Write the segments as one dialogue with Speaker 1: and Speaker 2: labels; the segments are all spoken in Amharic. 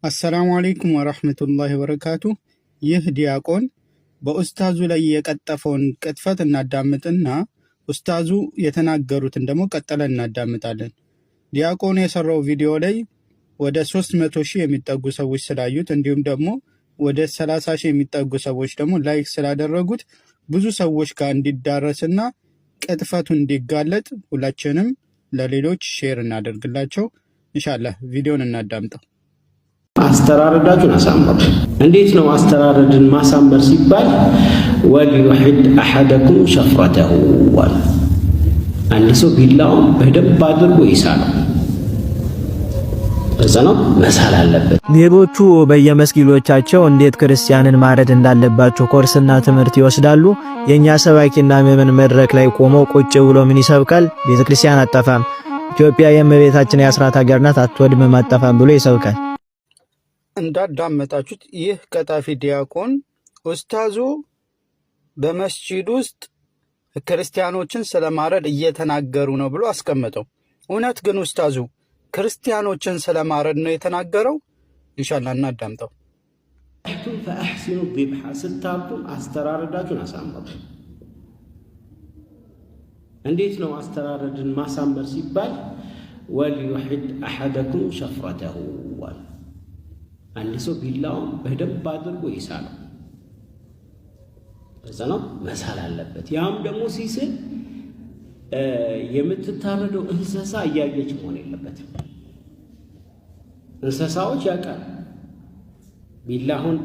Speaker 1: አሰላሙ አለይኩም ወራህመቱላሂ ወበረካቱ። ይህ ዲያቆን በኡስታዙ ላይ የቀጠፈውን ቅጥፈት እናዳምጥና ኡስታዙ የተናገሩትን ደግሞ ቀጥለን እናዳምጣለን። ዲያቆኑ የሰራው ቪዲዮ ላይ ወደ 300,000 የሚጠጉ ሰዎች ስላዩት እንዲሁም ደግሞ ወደ 30,000 የሚጠጉ ሰዎች ደግሞ ላይክ ስላደረጉት ብዙ ሰዎች ጋር እንዲዳረስና ቅጥፈቱ እንዲጋለጥ ሁላችንም ለሌሎች ሼር እናደርግላቸው። ኢንሻአላህ ቪዲዮን እናዳምጠው።
Speaker 2: አስተራረዳችሁን አሳምሩ። እንዴት ነው አስተራረድን ማሳመር ሲባል ወልዩሂድ አሐደኩም ሸፍረተሁ ወል አንድ ሰው ቢላውን በደንብ አድርጎ ይሳለው። እዛ ነው መሳል አለበት።
Speaker 3: ሌሎቹ በየመስጊዶቻቸው እንዴት ክርስቲያንን ማረድ እንዳለባቸው ኮርስና ትምህርት ይወስዳሉ። የኛ ሰባኪና ምዕመን መድረክ ላይ ቆመው ቁጭ ብሎ ምን ይሰብካል? ቤተክርስቲያን አጠፋም፣ ኢትዮጵያ የእመቤታችን የአስራት ሀገር ናት፣ አትወድምም አጠፋም ብሎ ይሰብካል።
Speaker 1: እንዳዳመጣችሁት ይህ ቀጣፊ ዲያቆን ኡስታዙ በመስጂድ ውስጥ ክርስቲያኖችን ስለማረድ እየተናገሩ ነው ብሎ አስቀመጠው። እውነት ግን ኡስታዙ ክርስቲያኖችን ስለማረድ ነው የተናገረው? ኢንሻአላህ እናዳምጠው።
Speaker 2: ፈአሕሲኑ ዚብሐ ስታርዱም አስተራረዳችሁን አሳምሩ። እንዴት ነው አስተራረድን ማሳመር ሲባል ወልዩሂድ አሐደኩም ሸፍረተሁ ወል አንድ ሰው ቢላውን በደንብ አድርጎ ይሳለው። እዛ ነው መሳል አለበት። ያም ደግሞ ሲስል የምትታረደው እንስሳ እያየች መሆን የለበትም። እንስሳዎች ያውቃል። ቢላሁን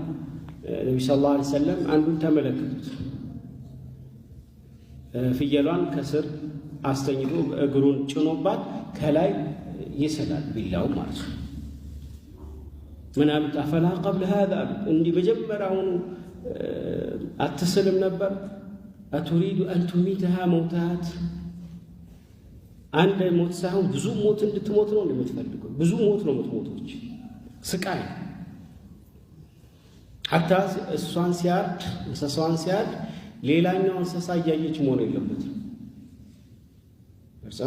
Speaker 2: ነብዩ ሰለላሁ ዐለይሂ ወሰለም አንዱን ተመለከቱት። ፍየሏን ከስር አስተኝቶ እግሩን ጭኖባት ከላይ ይስላል ቢላው ማለት ነው። ምን አሉት? አፈላ ቀብል ሃዛ እንዲህ መጀመሪያውኑ አትስልም ነበር? አቱሪዱ አን ቱሚተሃ መውታት አንድ ሞት ሳይሆን ብዙ ሞት እንድትሞት ነው እንደምትፈልገው። ብዙ ሞት ነው የምትሞቶች፣ ስቃይ ሐታ እሷን ሲያርድ እንስሳዋን ሲያርድ ሌላኛው እንስሳ እያየች መሆን የለበትም። እርሷ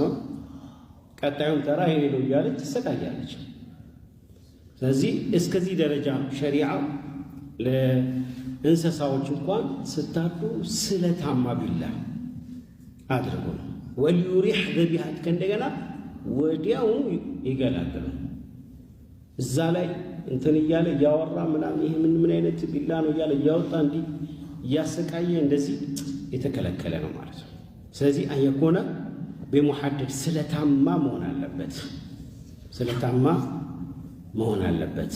Speaker 2: ቀጣዩን ተራ ይሄ ነው እያለች ትሰቃያለች። ስለዚህ እስከዚህ ደረጃ ሸሪዓው ለእንስሳዎች እንኳን ስታርዱ ስለታማ ቢላ አድርጎ ነው። ወልዩሪሕ ዘቢሃት ከእንደገና ወዲያው ይገላግሉ። እዛ ላይ እንትን እያለ እያወራ ምናምን ይሄ ምን አይነት ቢላ ነው እያለ እያወጣ እንዲህ እያሰቃየ እንደዚህ የተከለከለ ነው ማለት ነው። ስለዚህ አየኮነ በሙሐደድ ስለታማ መሆን አለበት። ስለታማ መሆን አለበት።